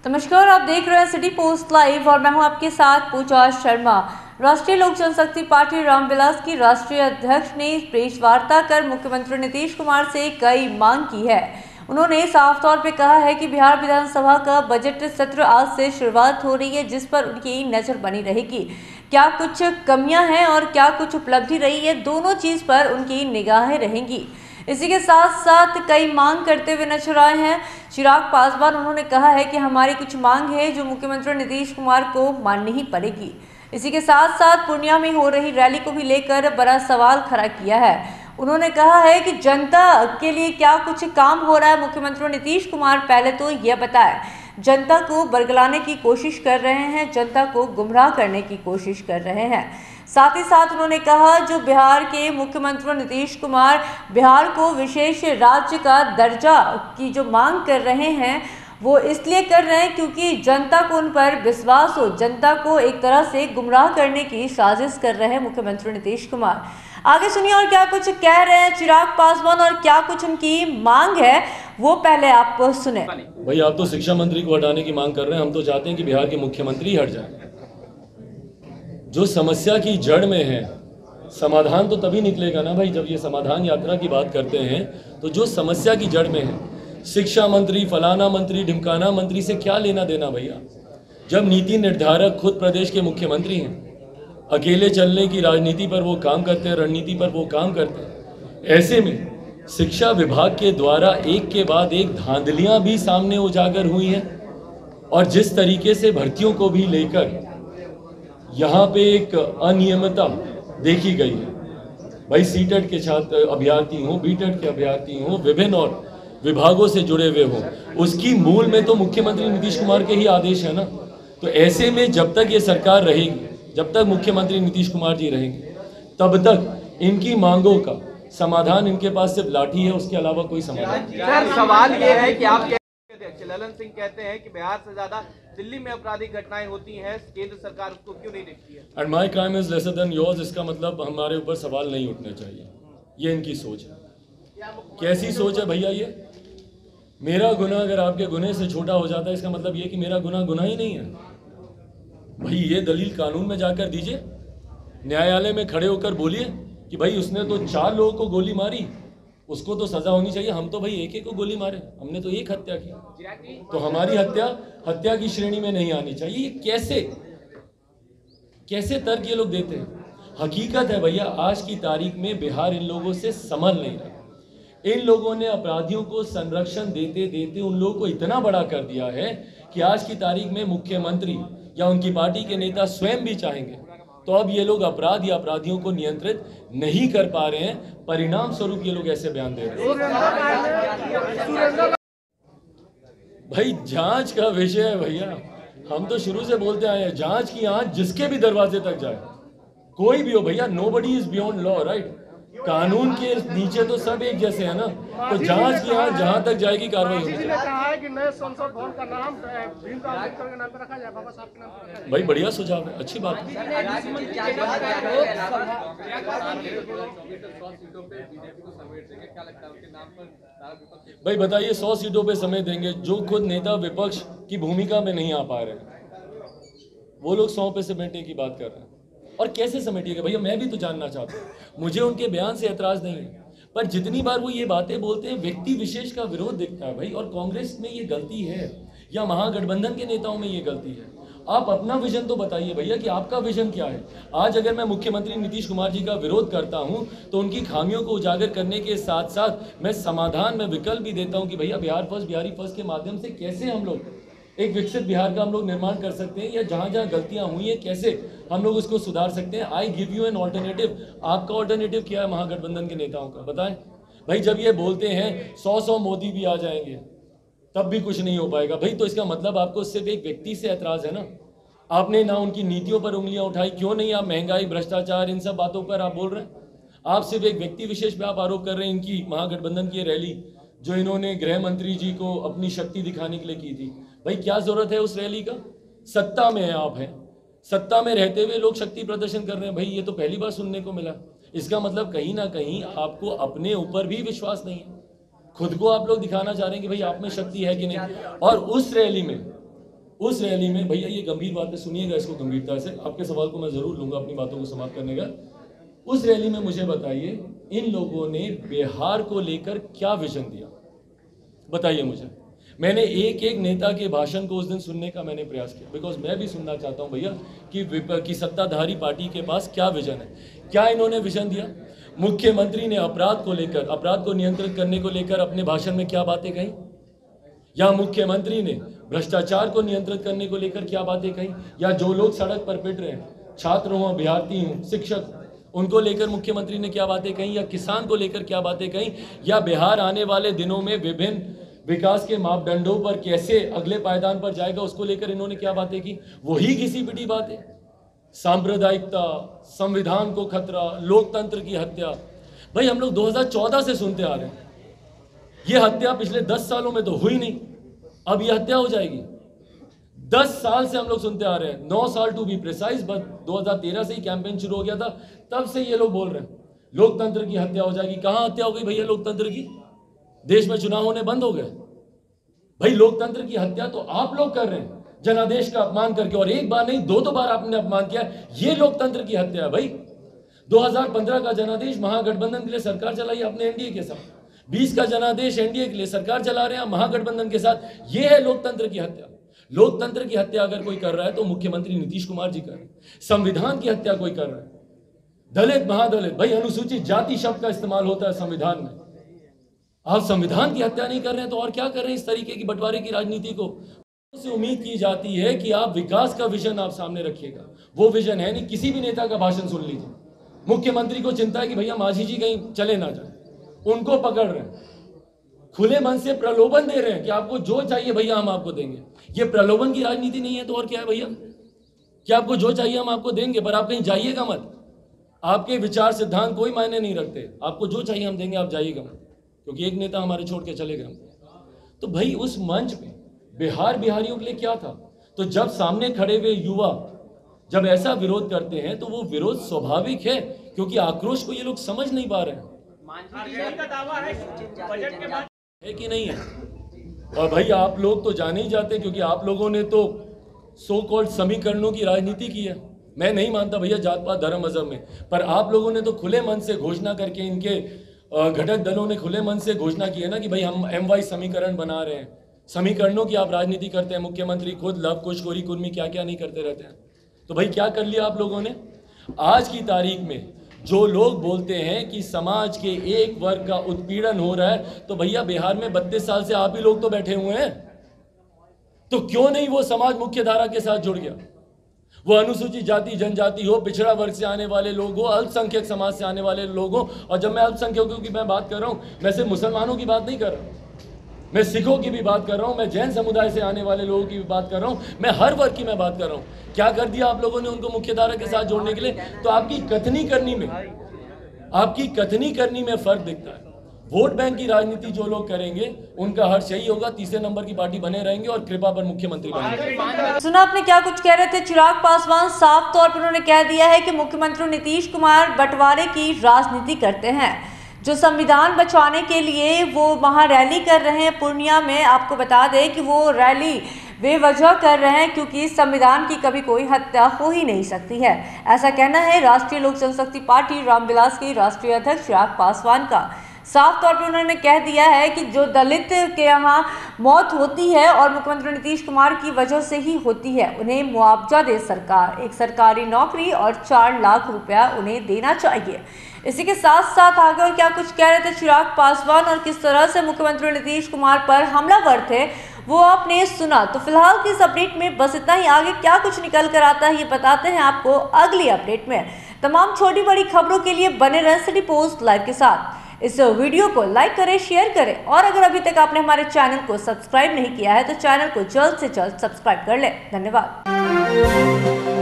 नमस्कार, आप देख रहे हैं सिटी पोस्ट लाइव और मैं हूं आपके साथ पूजा शर्मा। राष्ट्रीय लोक जनशक्ति पार्टी रामविलास की राष्ट्रीय अध्यक्ष ने प्रेस वार्ता कर मुख्यमंत्री नीतीश कुमार से कई मांग की है। उन्होंने साफ तौर पे कहा है कि बिहार विधानसभा का बजट सत्र आज से शुरुआत हो रही है, जिस पर उनकी नजर बनी रहेगी। क्या कुछ कमियां हैं और क्या कुछ उपलब्धि रही है, दोनों चीज पर उनकी निगाहें रहेंगी। इसी के साथ साथ कई मांग करते हुए नजर आए हैं चिराग पासवान। उन्होंने कहा है कि हमारी कुछ मांग है जो मुख्यमंत्री नीतीश कुमार को माननी ही पड़ेगी। इसी के साथ साथ पूर्णिया में हो रही रैली को भी लेकर बड़ा सवाल खड़ा किया है। उन्होंने कहा है कि जनता के लिए क्या कुछ काम हो रहा है, मुख्यमंत्री नीतीश कुमार पहले तो यह बताएं। जनता को बरगलाने की कोशिश कर रहे हैं, जनता को गुमराह करने की कोशिश कर रहे हैं। साथ ही साथ उन्होंने कहा जो बिहार के मुख्यमंत्री नीतीश कुमार बिहार को विशेष राज्य का दर्जा की जो मांग कर रहे हैं वो इसलिए कर रहे हैं क्योंकि जनता को उन पर विश्वास हो, जनता को एक तरह से गुमराह करने की साजिश कर रहे हैं मुख्यमंत्री नीतीश कुमार। आगे सुनिए और क्या कुछ कह रहे हैं चिराग पासवान और क्या कुछ उनकी मांग है वो पहले आप सुने। भाई आप तो शिक्षा मंत्री को हटाने की मांग कर रहे हैं, हम तो चाहते हैं कि बिहार के मुख्यमंत्री हट जाए। जो समस्या की जड़ में है समाधान तो तभी निकलेगा ना भाई, जब ये समाधान यात्रा की बात करते हैं तो जो समस्या की जड़ में है शिक्षा मंत्री, फलाना मंत्री, ढिमकाना मंत्री से क्या लेना देना भैया। जब नीति निर्धारक खुद प्रदेश के मुख्यमंत्री हैं, अकेले चलने की राजनीति पर वो काम करते हैं, रणनीति पर वो काम करते हैं, ऐसे में शिक्षा विभाग के द्वारा एक के बाद एक धांधलियां भी सामने उजागर हुई हैं और जिस तरीके से भर्तियों को भी लेकर यहाँ पे एक अनियमितता देखी गई है। भाई सीटेट के छात्र अभ्यर्थी हों, बीटेट के अभ्यर्थी हों, विभिन्न और विभागों से जुड़े हुए हों, उसकी मूल में तो मुख्यमंत्री नीतीश कुमार के ही आदेश है ना। तो ऐसे में जब तक ये सरकार रहेगी, जब तक मुख्यमंत्री नीतीश कुमार जी रहेंगे, तब तक इनकी मांगों का समाधान इनके पास सिर्फ लाठी है, उसके अलावा कोई समाधान नहीं। सवाल ये है कि आप ललन सिंह कहते हैं कि बिहार से ज्यादा दिल्ली में आपराधिक घटनाएं होती हैं, केंद्र सरकार उसको क्यों नहीं देखती है। And my crime is lesser than yours, इसका मतलब हमारे ऊपर सवाल नहीं उठने चाहिए। ये इनकी सोच है। कैसी सोच है भैया ये? मेरा गुनाह अगर आपके गुनाह से छोटा हो जाता है, इसका मतलब ये कि मेरा गुनाह गुनाह ही नहीं है। भाई ये दलील कानून में जाकर दीजिए, न्यायालय में खड़े होकर बोलिए कि भाई उसने तो 4 लोगों को गोली मारी, उसको तो सजा होनी चाहिए। हम तो भाई एक को गोली मारे, हमने तो एक हत्या की, तो हमारी हत्या की श्रेणी में नहीं आनी चाहिए। ये कैसे तर्क ये लोग देते हैं? हकीकत है भैया, आज की तारीख में बिहार इन लोगों से संभल नहीं रहा। इन लोगों ने अपराधियों को संरक्षण देते देते उन लोगों को इतना बड़ा कर दिया है कि आज की तारीख में मुख्यमंत्री या उनकी पार्टी के नेता स्वयं भी चाहेंगे तो अब ये लोग अपराध या अपराधियों को नियंत्रित नहीं कर पा रहे हैं। परिणाम स्वरूप ये लोग ऐसे बयान दे रहे हैं। भाई जांच का विषय है भैया, हम तो शुरू से बोलते आए हैं जांच की आंच जिसके भी दरवाजे तक जाए, कोई भी हो भैया, nobody is beyond law, right. कानून के नीचे तो सब एक जैसे है ना, तो जांच की आंच जहां तक जाएगी कार्रवाई होगी। भाई बढ़िया सुझाव है, अच्छी बात है। भाई बताइए 100 सीटों पे समय देंगे, जो खुद नेता विपक्ष की भूमिका में नहीं आ पा रहे हैं वो लोग 100 पे समेटने की बात कर रहे हैं। और कैसे समेटिएगा भैया, मैं भी तो जानना चाहता हूँ। मुझे उनके बयान से ऐतराज नहीं है, पर जितनी बार वो ये बातें बोलते हैं व्यक्ति विशेष का विरोध दिखता है भाई। और कांग्रेस में ये गलती है या महागठबंधन के नेताओं में ये गलती है? आप अपना विजन तो बताइए भैया कि आपका विजन क्या है। आज अगर मैं मुख्यमंत्री नीतीश कुमार जी का विरोध करता हूं तो उनकी खामियों को उजागर करने के साथ साथ मैं समाधान में विकल्प भी देता हूं कि भैया बिहार फर्स्ट, बिहारी फर्स्ट के माध्यम से कैसे हम लोग एक विकसित बिहार का हम लोग निर्माण कर सकते हैं, या जहां जहां गलतियां हुई हैं कैसे हम लोग उसको सुधार सकते हैं। I give you an alternative. आपका ऑल्टरनेटिव क्या है महागठबंधन के नेताओं का, बताएं भाई। जब ये बोलते हैं 100 मोदी भी आ जाएंगे तब भी कुछ नहीं हो पाएगा भाई, तो इसका मतलब आपको सिर्फ एक व्यक्ति से ऐतराज है ना। आपने ना उनकी नीतियों पर उंगलियां उठाई, क्यों नहीं आप महंगाई, भ्रष्टाचार, इन सब बातों पर आप बोल रहे हैं। आप सिर्फ एक व्यक्ति विशेष पे आप आरोप कर रहे हैं। इनकी महागठबंधन की रैली जो इन्होंने गृह मंत्री जी को अपनी शक्ति दिखाने के लिए की थी, भाई क्या जरूरत है उस रैली का? सत्ता में है आप हैं, सत्ता में रहते हुए लोग शक्ति प्रदर्शन कर रहे हैं भाई, ये तो पहली बार सुनने को मिला। इसका मतलब कहीं ना कहीं आपको अपने ऊपर भी विश्वास नहीं है, खुद को आप लोग दिखाना चाह रहे हैं कि भाई आप में शक्ति है कि नहीं। और उस रैली में उस रैली में, भैया ये गंभीर बात है, सुनिएगा इसको गंभीरता से, आपके सवाल को मैं जरूर लूंगा अपनी बातों को समाप्त करने का। उस रैली में मुझे बताइए इन लोगों ने बिहार को लेकर क्या विजन दिया, बताइए मुझे। मैंने एक एक नेता के भाषण को उस दिन सुनने का मैंने प्रयास किया, बिकॉज मैं भी सुनना चाहता हूं भैया कि सत्ताधारी पार्टी के पास क्या विजन है। क्या इन्होंने विजन दिया? मुख्यमंत्री ने अपराध को लेकर, अपराध को नियंत्रित करने को लेकर अपने भाषण में क्या बातें कही, या मुख्यमंत्री ने भ्रष्टाचार को नियंत्रित करने को लेकर क्या बातें कही, या जो लोग सड़क पर पिट रहे हैं, छात्र हों, अभ्यर्थी हों, शिक्षक, उनको लेकर मुख्यमंत्री ने क्या बातें कही, या किसान को लेकर क्या बातें कही, या बिहार आने वाले दिनों में विभिन्न विकास के मापदंडों पर कैसे अगले पायदान पर जाएगा, उसको लेकर इन्होंने क्या बातें की। वही घिसी पिटी बातें, सांप्रदायिकता, संविधान को खतरा, लोकतंत्र की हत्या। भाई हम लोग 2014 से सुनते आ रहे हैं, ये हत्या पिछले 10 सालों में तो हुई नहीं, अब ये हत्या हो जाएगी। 10 साल से हम लोग सुनते आ रहे हैं, 9 साल टू बी प्रिसाइज, बस 2013 से ही कैंपेन शुरू हो गया था, तब से ये लोग बोल रहे हैं लोकतंत्र की हत्या हो जाएगी। कहां हत्या हो गई भैया लोकतंत्र की? देश में चुनाव होने बंद हो गए। भाई लोकतंत्र की हत्या तो आप लोग कर रहे हैं, जनादेश का अपमान करके, और एक बार नहीं 2 बार आपने अपमान किया। ये लोकतंत्र की हत्या है भाई। 2015 का जनादेश महागठबंधन के लिए सरकार चलाई आपने एनडीए के साथ, 20 का जनादेश एनडीए के लिए सरकार चला रहे हैं महागठबंधन के साथ। ये है लोकतंत्र की हत्या। लोकतंत्र की हत्या अगर कोई कर रहा है तो मुख्यमंत्री नीतीश कुमार जी कर रहे हैं। संविधान की हत्या कोई कर रहा है, दलित, महादलित, भाई अनुसूचित जाति शब्द का इस्तेमाल होता है संविधान में, आप संविधान की हत्या नहीं कर रहे हैं तो और क्या कर रहे हैं? इस तरीके की बंटवारे की राजनीति को से उम्मीद की जाती है कि आप विकास का विजन आप सामने रखिएगा, वो विजन है नहीं। किसी भी नेता का भाषण सुन लीजिए, मुख्यमंत्री को चिंता है कि भैया मांझी जी कहीं चले ना जाए, उनको पकड़ रहे हैं, खुले मन से प्रलोभन दे रहे हैं कि आपको जो चाहिए भैया हम आपको देंगे। ये प्रलोभन की राजनीति नहीं है तो और क्या है भैया? कि आपको जो चाहिए हम आपको देंगे, पर आप कहीं जाइएगा मत। आपके विचार सिद्धांत कोई मायने नहीं रखते, आपको जो चाहिए हम देंगे, आप जाइएगा मत, क्योंकि एक नेता हमारे छोड़ के चले गए। तो भाई उस मंच पे बिहारियों के लिए क्या था? तो जब सामने खड़े हुए युवा जब ऐसा विरोध करते हैं तो वो विरोध स्वाभाविक है, क्योंकि आक्रोश को ये लोग समझ नहीं पा रहे हैं। है कि नहीं है? और भाई आप लोग तो जाने ही जाते, क्योंकि आप लोगों ने तो सो कॉल्ड समीकरणों की राजनीति की है। मैं नहीं मानता भैया जात पात धर्म मजहब में, पर आप लोगों ने तो खुले मन से घोषणा करके, इनके घटक दलों ने खुले मन से घोषणा की है ना कि भाई हम MY समीकरण बना रहे हैं। समीकरणों की आप राजनीति करते हैं, मुख्यमंत्री खुद लव कुश गोरी कुर्मी क्या क्या नहीं करते रहते हैं। तो भाई क्या कर लिया आप लोगों ने? आज की तारीख में जो लोग बोलते हैं कि समाज के एक वर्ग का उत्पीड़न हो रहा है, तो भैया बिहार में 32 साल से आप ही लोग तो बैठे हुए हैं, तो क्यों नहीं वो समाज मुख्य धारा के साथ जुड़ गया? वो अनुसूचित जाति जनजाति हो, पिछड़ा वर्ग से आने वाले लोग हो, अल्पसंख्यक समाज से आने वाले लोग हो। और जब मैं अल्पसंख्यकों की मैं बात कर रहा हूं, मैं सिर्फ मुसलमानों की बात नहीं कर रहा, मैं सिखों की भी बात कर रहा हूं, मैं जैन समुदाय से आने वाले लोगों की भी बात कर रहा हूं, मैं हर वर्ग की मैं बात कर रहा हूं। क्या कर दिया आप लोगों ने उनको मुख्यधारा के साथ जोड़ने के लिए? तो आपकी कथनी करनी में फर्क दिखता है। वोट बैंक की राजनीति जो लोग करेंगे उनका हर्ष यही होगा, तीसरे नंबर की पार्टी बने रहेंगे और कृपा पर मुख्यमंत्री बनेंगे। सुना आपने क्या कुछ कह रहे थे चिराग पासवान? साफ तौर पर उन्होंने कह दिया है कि मुख्यमंत्री नीतीश कुमार बंटवारे की राजनीति करते हैं। जो संविधान बचाने के लिए वो वहां रैली कर रहे हैं पूर्णिया में, आपको बता दें कि वो रैली बेवजह कर रहे हैं क्योंकि संविधान की कभी कोई हत्या हो ही नहीं सकती है। ऐसा कहना है राष्ट्रीय लोक जनशक्ति पार्टी रामविलास के राष्ट्रीय अध्यक्ष चिराग पासवान का। साफ तौर पर उन्होंने कह दिया है कि जो दलित के यहाँ मौत होती है और मुख्यमंत्री नीतीश कुमार की वजह से ही होती है, उन्हें मुआवजा दे सरकार, एक सरकारी नौकरी और 4 लाख रुपया उन्हें देना चाहिए। इसी के साथ साथ आगे और क्या कुछ कह रहे थे चिराग पासवान और किस तरह से मुख्यमंत्री नीतीश कुमार पर हमलावर थे, वो आपने सुना। तो फिलहाल की इस अपडेट में बस इतना ही। आगे क्या कुछ निकल कर आता है ये बताते हैं आपको अगली अपडेट में। तमाम छोटी बड़ी खबरों के लिए बने रहें सिटी पोस्ट लाइव के साथ। इस वीडियो को लाइक करें, शेयर करें और अगर अभी तक आपने हमारे चैनल को सब्सक्राइब नहीं किया है तो चैनल को जल्द से जल्द सब्सक्राइब कर लें। धन्यवाद।